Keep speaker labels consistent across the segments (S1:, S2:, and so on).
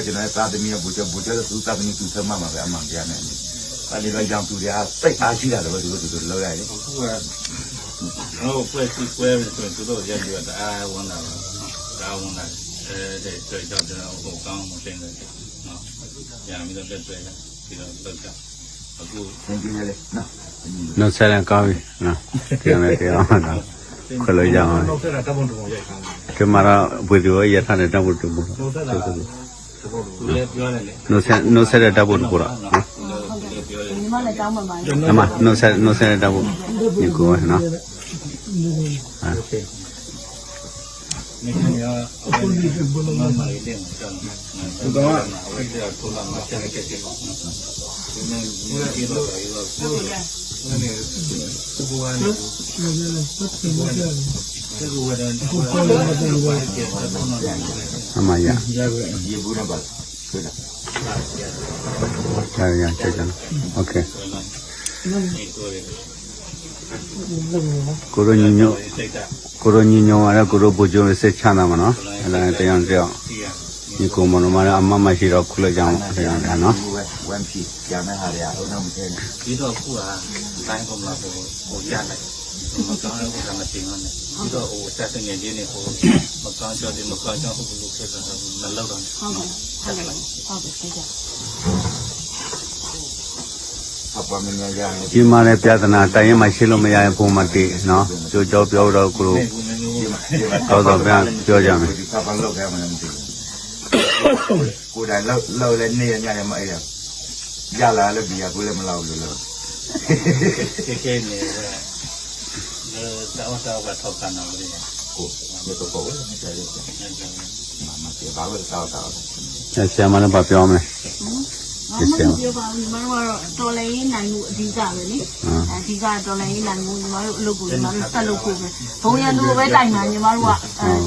S1: ကျွန်တော်သာသမီဘူကျော်သူသာသမီသူသမမှာပဲအမှန်တရားနဲ့အဲ့ဒီတော့ကြောင့်သူတွေကစိတ်အားရှိတာတော့သူတို့လောက်ရတယ်
S2: အခုကဟိုဖွဲ့စီပွဲဆိုသူတို့ရက်ပြီးတော့အားဝန်တာဒါဝန်တာတဲ့ဆိုတော့ကျွန်တော်ဟိုကောင်းမတင်တယ်နော်ညာပြီးတော့တက်တယ်ပြီးတော့လောက်ကြအခု
S1: သင်ကြည့်ရလေ
S3: နော်ဆက်ရင်ကောင်းပြီနော်ပြန်မယ်ပြန်အောင်နော်ခွလို့ရအောင်
S2: နောက်ဆက်တာတပ်ပုံတုံရိုက်ခိုင်း
S3: ဒီမှာတော့ဝီဒီယိုရထားတဲ့တပ်ဖို့တူဘူး
S2: နောက်ဆက်တာသူလည်းပြောတယ်လေ
S3: နိုဆက်တဲ့တပ်ဖို့တူတော့နော်
S4: ဒီမှာလည်းတောင်းမှပါ
S3: အမနိုဆက်တဲ့တပ်ဖို့ဒီကောနော်
S2: နေရအခုဒီဘလုံးမှာနေတယ်ကျွန်တော်တော့အဲ့ဒါထိုးလာမှချက်ခဲ့တယ်နော်ဒီနေ့ဒီတော့ဒီတော့နည်းသူကလည်း
S3: အမရ
S1: ရေဘူးနဲ့ပါဆွေးတာ
S3: ရချက်ချင်โอเคကိုရညညရကိုရဘူဂျိုစစ်ချမ်းတာမနော်အဲ့ဒါတရားကြောက်ဒီကိုမနမရအမမရှိတော့ခုလိုက်ကြအောင်တရားနော်
S1: ဝန်ဖြီကြာမဲ့ဟာတွေအုံနောက်မထဲနဲ့
S2: ဒီတော့ခုကတိုင်းပုံလာဟိုရလိုက်မကောင်းဘူးကမတင်အောင်ဒီတော့ဟိုစက်စငယ်ချင်းတွေဟိုမကောင်းကြောက်တယ်မကောင်းကြောက်ဘူးလို့ဖြစ်တာမလောက်တော့
S4: ဟုတ်ကဲ့သိကြ
S1: အပမင်းရရ
S3: ဒီမှာလည်းပြဿနာတိုင်းရင်မှရှင်းလို့မရရင်ပုံမတည်နော်ကြိုးကြောပြောတော့ကိုလိုတော့ပြန်ပြောကြမယ်
S1: ဒီကပန်လောက်ခဲ့မှလည်းမသိဘူးကိုယ်တိုင်လောက်လည်းနေရညလည်းမအဲ့ရလာလည်းဒီကကိုလည်းမလောက်လို့လို့
S2: ခဲနေတော့ကထောက်ကန်တော့လေ
S1: ကိုဒီတော့ဘောလည်းမကြိုက်ဘူးမမပြောပါဘူးတောက်
S3: ဆရာမလည်းပြောမယ်
S4: မပြောပါဘူးညီမတို့ကတော့တော်လည်းနိုင်မှုအဓိကပဲလေအဓိကတော်လည်းနိုင်မှုညီမတို့အလုပ်ကိုညီမတို့ဆက်လုပ်ဖို့ပဲဘုံရလူပဲတိုင်မှာညီမတို့က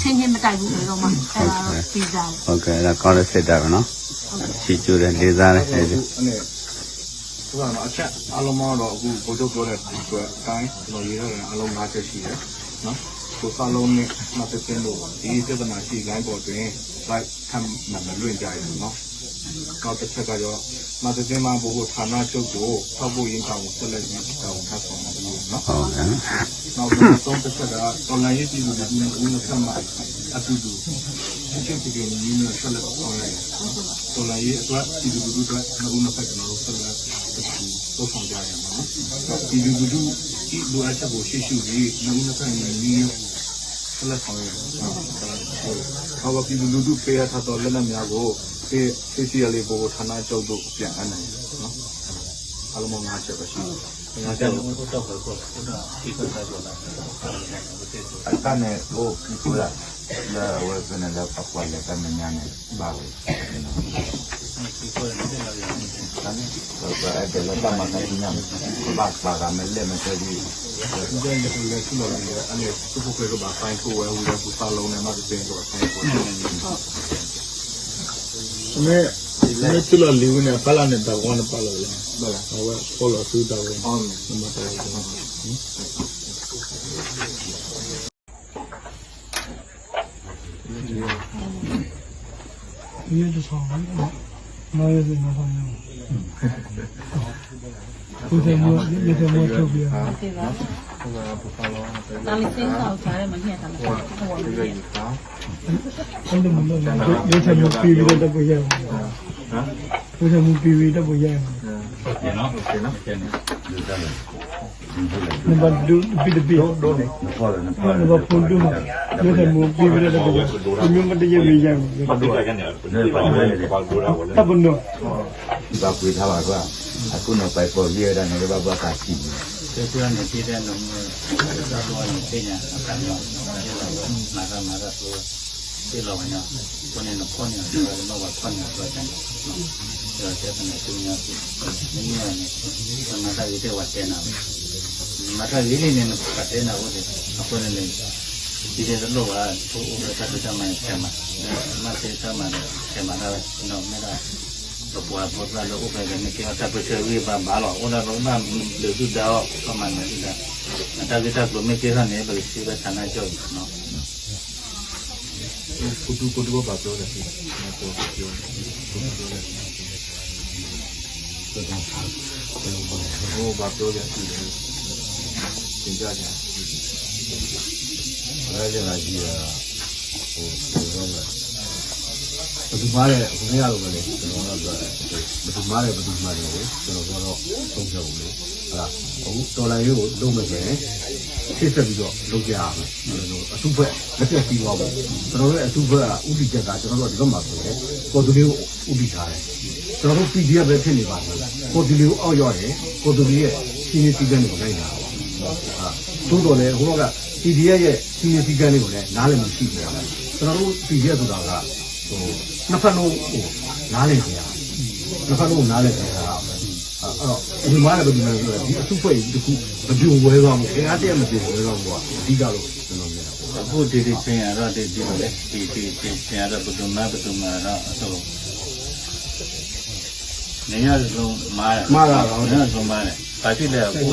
S4: ချင်းချင်းမတိုင်ဘူးဆိုတော့မှအဲ့ဒါပြီးကြတယ်
S3: ဟုတ်ကဲ့အဲ့ဒါကောင်းတဲ့စစ်တာပဲနော်ချီကျူတယ်လေးစားတယ်အဲ့ဒီ
S2: သူကတော့အချက်အလုံးမတော့အခုဘုတ်ထုတ်ပြောတဲ့ဒီအတွက်အတိုင်းကျွန်တော်ရေးရတဲ့အလုံး၅ချက်ရှိတယ်နော်ကိုစလုံးနဲ့မသက်စင်းလို့ဒီပြဿနာရှိတိုင်းပေါ်တွင် like ခံမှမလွင့်ကြရဘူးနော်ကောက်တစ်ချက်ကတော့မသက်စင်းမှာဘို့ဌာနချုပ်ကိုထောက်ဖို့ရင်းကောင်ဆက်လက်ပြီးတောင်းထားဆောင်တယ်နော်
S3: ဟုတ်ကဲ့
S2: နောက်ဆုံးတစ်ချက်ကတော့ online ရေးပြီးလို့ဒီနေ့ဦးနဲ့ဆက်မှာအတူတူအချင်းချင်းညီညီနဲ့ဆက်လက်ဆောင်ရတယ် online ရေးအတွက်ဒီလိုလိုအတွက်ဦးနဲ့ဆက်ကျွန်တော်တို့ဆက်လက်တော့ဆောင်ကြရမှာနော်ဒီလိုလိုဒီလိုအချက်ကိုရှေ့ရှုပြီးဦးနဲ့ဆက်ညီညီဆက်လက်ဆောင်ရတယ်ဟောပါဒီလိုလိုပေးရထားတော့လက်နက်များကိုCCL ဘောဌာနချုပ်တို့ပြန်အပ်နိုင်နော်အလုံး၅ချက်ပဲရှိတယ်ငါကြောက်တော့တော့ခေါ်ခေါ်တာဒီကစားကြလား
S1: အဲ့ဒါနဲ့ဟိုကူလာလာဝယ်ကနေလာပတ်ဝါလက်ကနေညာနေပါဘူး
S2: ဒီကိုလည်းမလာရဘူး
S1: ဒါနဲ့တော့အဲ့ဒါလည်းတမန်တိုင်းညာဘာကမဲလဲမသိဘူး
S2: ဒီကနေ့လည်းရှိလို့ရတယ်အဲ့ဒါသူ့ကိုကဘာဆိုင်ကိုဝယ်ဦးတယ်သူစာလုံးနဲ့မှတင်တော့ဆိုင်ကိုမဲချလာလီဝင်ပါလာနေတာဝန်ပါလာလားဘာလဲဟောပေါ်လာသူတောင်းတယ်ဟုတ်တယ်မတော်ဘူး
S5: ये जो सामान नए से ना सामान ये तो मो तो भी है
S4: ताली से साउ चारे मन है ताली
S5: अंदर मंदर ये सब मो पी भी तो कोई है हां वो सब मो पी भी तो कोई है नंबर 2 बी दो ने नंबर 4 2 ये सब मो पी भी तो कोई है म्यों मत ये भी है तब नो
S1: ဒီပါပြေးထားပါကွာအခုတော့ပိုက်ပေါ်ရတဲ့နေဘာဘာသာရှိတယ်
S2: ဒီကနေ့ပြည်တဲ့လုံးသာတော့နေပညာအကံရောနာကမာရဆိုဒီလိုဝင်တော့ဘယ်နဲ့တော့ခွန်ရတယ်တော့ဘာခွန်ရတော့တယ်နော်ဒါကျတဲ့နေသူများပြီးနည်းနည်းနဲ့သမထရေးတဲ့ဝတ်တဲ့နာမထရေးနေနေပတ်တဲ့နာဟုတ်တယ်အခုလည်းဒီတဲ့တော့ဟာဟိုဥပဒေသတ်မှန်ဆံမှာမဆေးသမှန်ဆံမှာတော့မရတော့ပွားပေါ်လာလို့ဥပဒေနဲ့ကတာပစေဝေးပါဘာလို့ဦးတော်မှလူစုတော့ကမှန်နေတာတာဂက်တာကလို့မကေရနေပဲရှိပဲဌာနကျော်နော်ကုတူဘာပြောတယ်
S1: ဘာပြောကြရှိတယ်သင်ကြားကြလဲကြလာကြည့်ရဟိုတော့ဘယ်သူမားတဲ့ဘုရားလိုပဲလေကျွန်တော်ကတော့ပြောတယ်ဘယ်သူမားတဲ့ဘယ်သူမားတယ်ကိုကျွန်တော်ကတော့သုံးဖြတ်ဘူးလေဟုတ်လားအခုတော်လိုင်းရိုးကိုလုံးမယ်ဆိုရင်ဖြစ်ဆက်ပြီးတော့လုပ်ကြရမယ်အစုဖွဲ့လက်ပြပြီးသွားပါကျွန်တော်ရဲ့အစုဖွဲ့ကဥပဒေချက်ကကျွန်တော်တို့ဒီဘက်မှာဆိုရင်ပေါ်တူလေးကိုဥပဒေထားတယ်ကျွန်တော်တို့ PDF ပဲဖြစ်နေပါဘူးပေါ်တူလေးကိုအောက်ရောက်တယ်ပေါ်တူလေးရဲ့စီးနေစီးကနေကိုလိုက်တာဟာသို့တော်လည်းဟိုက PDF ရဲ့စီးနေစီးကနေကိုလည်းနားလည်မှုရှိကြတယ်ကျွန်တော်တို့ PDF ဆိုတာကဟိုနှစ်ဖက်လုံးဟိုနားလည်ကြရတယ်နှစ်ဖက်လုံးနားလည်ကြတာအဲ့တော့ဒီမှာလည်းဘယ်လိုလဲဆိုတော့ဒီအစုဖွဲ့ကြီးတစ်ခုမပြုံဝဲသွားမှုအင်အားတည်းမပြုံဝဲသွားမှုကအဓိကလို့ကျွန်တော်မြင်တာပေါ့
S2: အခုဒီပြင်ရတော့ဒီလိုလေဒီပြင်ရတော့ဘယ်သူမှတော့ဆိုနေရလုံးမားတာတော့နေရလုံးမားတယ်ဘာဖြစ်လဲအခုက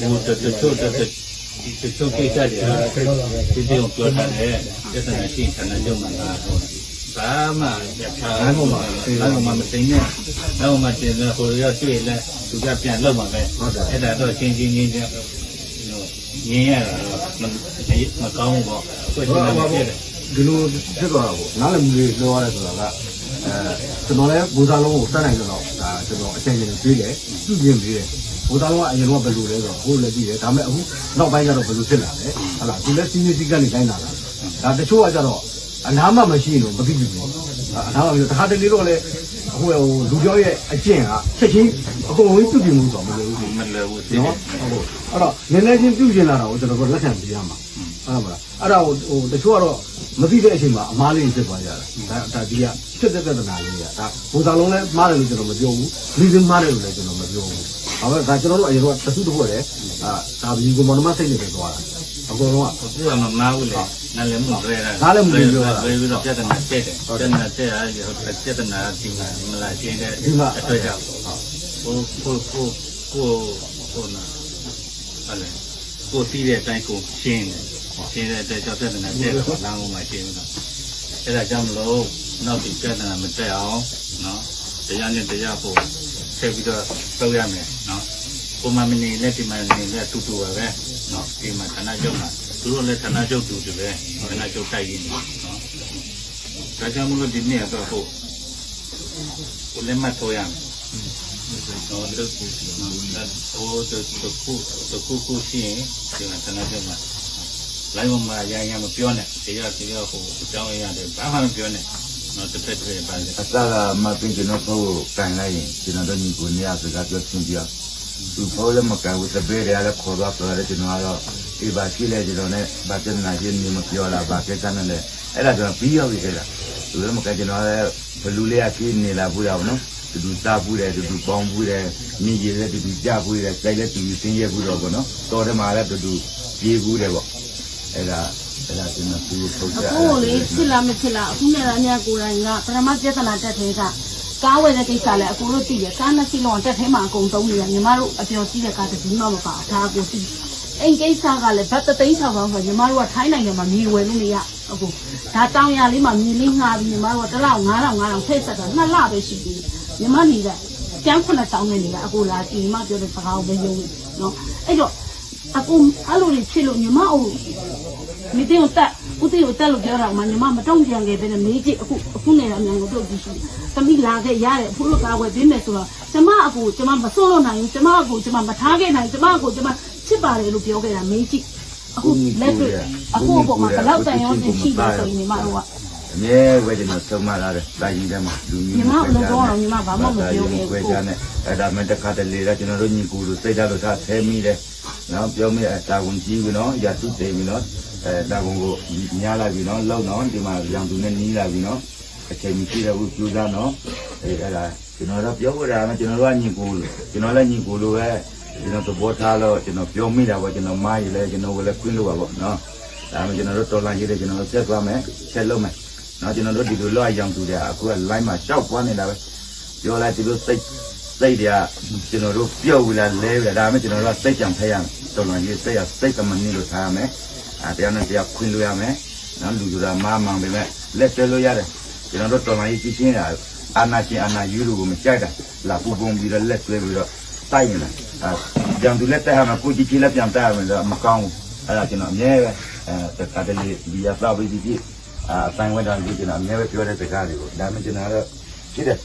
S2: ဟိုတချို့ကိစ္စတွေဒီလိုပြောထားတယ်ပြဿနာရှိခဏကြုံမှာဘာမှရထားဘူးမသိနဲ့တော့မှတင်တယ်ဟိုရတွေ့လဲသူကပြန်လောက်မှာပဲအဲ့ဒါတော့ချင်းရင်းရရတာမကောင်းဘူးပေါ့ကိုယ်ကလည်းဖြစ်တယ်
S1: ဒီလိုဖြစ်သွားတာပေါ့နားလည်မှုတွေပြောရတယ်ဆိုတာကကျွန်တော်လည်းဘူသားလုံးကိုစက်နိုင်တော့ဒါကျွန်တော်အချိန်ချင်းပြေးတယ်ပြုပြင်ပြေးတယ်ဘူသားလုံးကအရင်တော့ဘယ်လိုလဲဆိုတော့ကိုယ်လည်းကြည့်တယ်ဒါပေမဲ့အခုနောက်ပိုင်းကျတော့ဘယ်လိုဖြစ်လာလဲဟုတ်လားဒီလက်စီးစီးကနေတိုင်းလာတာဒါတချို့ကကျတော့အနာမှမရှိလို့မသိဘူးပေါ့အနာမှမရှိတခါတလေတော့လေဟိုလူပြောရဲ့အကျင့်ကချက်ချင်းအကုန်လုံးပြုပြင်မှုဆိုတော့မလွယ်ဘူး
S2: မလွယ်ဘူး
S1: နော်ဟုတ်အဲ့တော့နည်းနည်းချင်းပြုပြင်လာတာကိုကျွန်တော်ကလက်ခံပေးရမှာဟုတ်ပါလားအဲ့ဒါဟိုတချို့ကတော့မသိတဲ့အချိန်မှာအမားလေးဖြစ်သွားကြတာဒါဒီကဖြစ်တဲ့ပြဿနာလေးကဒါဘူသာလုံးလည်းမားတယ်လို့ကျွန်တော်မပြောဘူးလူစင်းမားတယ်လို့လည်းကျွန်တော်မပြောဘူးဒါပေမဲ့ဒါကျွန်တော်တို့အရင်ကတစုတစ်ဖွဲ့တယ်ဒါဘီကိုမနမစိတ်နေပဲသွားတာအကုန်လုံးက
S2: အခုကမမားဘူးလေနားလည်းမရဲတာ
S1: နားလည်းမပြောတာ
S2: ပြေပြီးတော့ပြဿနာတက်တယ်ပြဿနာတက်အားဒီပြဿနာဒီမှာမလာရှင်းတဲ့အတွေ့အကြုံကိုနာအဲ့လေကိုတီးတဲ့အတိုင်းကိုရှင်းတယ်ရှင်းတဲ့အတွက်ကြောင့်ပြဿနာတက်တော့လမ်းပေါ်မှာရှင်းပြီးတော့အဲ့ဒါကြောင့်မလို့နောက်ဒီပြဿနာမတက်အောင်နော်တရားနဲ့တရားဖို့ဆက်ပြီးတော့လုပ်ရမယ်နော်ပုံမှန်မနေလက်ဒီမှာနေလက်တူတူပဲနော်ဒီမှာဌာနချုပ်မှာသူတို့လည်းဌာနချုပ်တူတူပဲဌာနချုပ်တိုက်ရင်းနော်ဒါကြောင့်မလို့ဒီနေ့တော့ဟိုလည်းမတော်ရနော်တော့ဟိုတခုရှိရင်ဒီမှာဌာနချုပ်မှာလိုက်မှရရမပြောနဲ့တရားဟိုအကြောင်းအရာတွေဘာမှမပြောနဲ့နော်တစ်ဖက်တစ်ဖက်ပါလေ
S1: အသာကမပင်ကျွန်တော်ကိုကန်လိုက်ရင်ကျွန်တော်တို့ညီကိုနေရာစကားပြောချင်းပြသူပေါ်လည်းမကန်ဘူးတပည့်တွေကလည်းခေါ်သွားပြောတယ်ကျွန်တော်ကတော့ဒီပါရှိလဲကျွန်တော်နဲ့ဗတ်တင်နာချင်းနေမပြောလာပါကိစ္စနဲ့လည်းအဲ့ဒါကျွန်တော်ပြီးရောက်ပြီခဲ့တာသူလည်းမကန်ကျွန်တော်လည်းဘလူလေးကကြီးနေလာဘူးရအောင်နော်တူစားဘူးတယ်တူပေါင်းဘူးတယ်မိကြီးလည်းတူကြဘူးတယ်စိုက်လည်းတူစင်းရဲဘူးတော့ပေါ့နော်တော်တယ်မှာလည်းတူပြေးဘူးတယ်ပေါ့အဲ့ဒါကျွန်တော်သူ့ထုတ်ကြ
S4: အခုလေဖြစ်လားမဖြစ်လားအခုနဲ့အများကိုယ်တိုင်ကပထမပြဿနာတက်သေးတာကားဝယ်တဲ့ကိစ္စလည်းအကိုတို့သိတယ်ကားနှစ်စီးလုံးတက်ထဲမှာအကုန်သုံးနေတယ်ညီမတို့အပြောစီးတဲ့ကားတစ်စီးမှမပါဒါကိုသိအိမ်ကိစ္စကလည်းဗတ်သိန်း6ပေါင်းဆိုညီမတို့ကထိုင်းနိုင်ငံမှာမြေဝယ်လို့မရအခုဒါတောင်ရလေးမှာမြေလေးငှားပြီးညီမတို့ကတစ်လောက်9000ဖိတ်ဆက်တာ2လပဲရှိသေးတယ်ညီမနေတဲ့ကျန်း9000နဲ့နေတာအကိုလာကြည့်ညီမပြောတဲ့စကားကိုမယုံဘူးနော်အဲ့တော့အကိုအဲ့လိုဖြစ်လို့ညီမအိုမိတဲ့ကိုတက်ဦးသေးကိုတက်လို့ပြောတာမှညီမမတုံ့ပြန်ခဲ့ပဲနဲ့မေးကြည့်အခုနေတဲ့အမြန်ကိုပြုတ်ကြည့်ရှိသမီးလာခဲ့ရတယ်အခုလိုကာဝယ်ပေးမယ်ဆိုတော့ကျမအကိုကျမမစိုးလို့နိုင်ဘူးကျမအကိုကျမမထားခဲ့နိုင်ကျမအကိုကျမချစ်ပါတယ်လို့ပြောခဲ့တာမေးကြည့်အခုလက်တွေ့အခုပေါ်မှာဘလောက်တန်ရောတင်ရှိတယ်ဆိုရင်ညီမတို့ကအ
S1: မြဲဝဲကျွန်တော်သုံးမလာတယ်တာကြီးထဲမှာလူမျိုး
S4: ညီမအလုံးတော့ညီမဘာမှမပြောခဲ့ဘူး
S1: ဝဲကြနဲ့အဲ့ဒါမှတခါတလေကကျွန်တော်တို့ညီကူလို့စိတ်ဓာတ်လို့ထားဆဲမိတယ်နော်ပြောမိတာဝန်ကြီးပြီနော်ရာစုသိပြီနော်တာဝန်ကိုညားလာပြီနော်လောက်နော်ဒီမှာရောင်သူနဲ့နီးလာပြီနော်အချိန်ကြီးတဲ့ဘူးကျူးစားနော်အဲ့ဒါကျွန်တော်တို့ပြောကြတာကျွန်တော်တို့ကညီကူလို့ကျွန်တော်လည်းညီကူလို့ပဲကျွန်တော်သဘောထားလို့ကျွန်တော်ပြောမိတာပေါ့ကျွန်တော်မားရည်လဲကျွန်တော်ကလည်းခွင့်လို့ပါပေါ့နော်ဒါမှကျွန်တော်တို့တော်လာရေးတယ်ကျွန်တော်တို့ဆက်သွားမယ်ဆက်လုပ်မယ်နော်ကျွန်တော်တို့ဒီလိုလောက်ရောင်သူတဲ့အခုက line မှာရှောက်ပွားနေတာပဲပြောလိုက်ဒီလိုစိတ်တွေကကျွန်တော်တို့ပြုတ်ဝလာလဲပဲဒါမှကျွန်တော်တို့စိတ်ကြံဖဲရမယ်တော်လာရေးစိတ်ရစိတ်ကမနည်းလို့ထားရမယ်တရားနဲ့တရားခွင့်လို့ရမယ်နော်လူဆိုတာမားမှန်ပဲလက်ဆွဲလို့ရတယ်ကျွန်တော်တို့တော်လာရေးကြည့်ချင်းတာ
S6: အာနာရှင်အာနာယူလို့ကိုမကြိုက်တာလာပူပုံပြီးတော့လက်ဆွဲပြီးတော့တိုက်နေတာပြန်သူလက်တက်ဟာမှာကိုကြည့်ချင်းလက်ပြန်တိုက်ရမယ်ဆိုတော့မကောင်းဘူးအဲ့ဒါကျွန်တော်အမြဲပဲတခါတလေဒီရတော့ပြီးဒီအတိုင်းဝဲတာဒီကျွန်တော်အမြဲပဲပြောတဲ့စကားတွေကိုဒါမှကျွန်တော်တော့ဖြစ်တယ်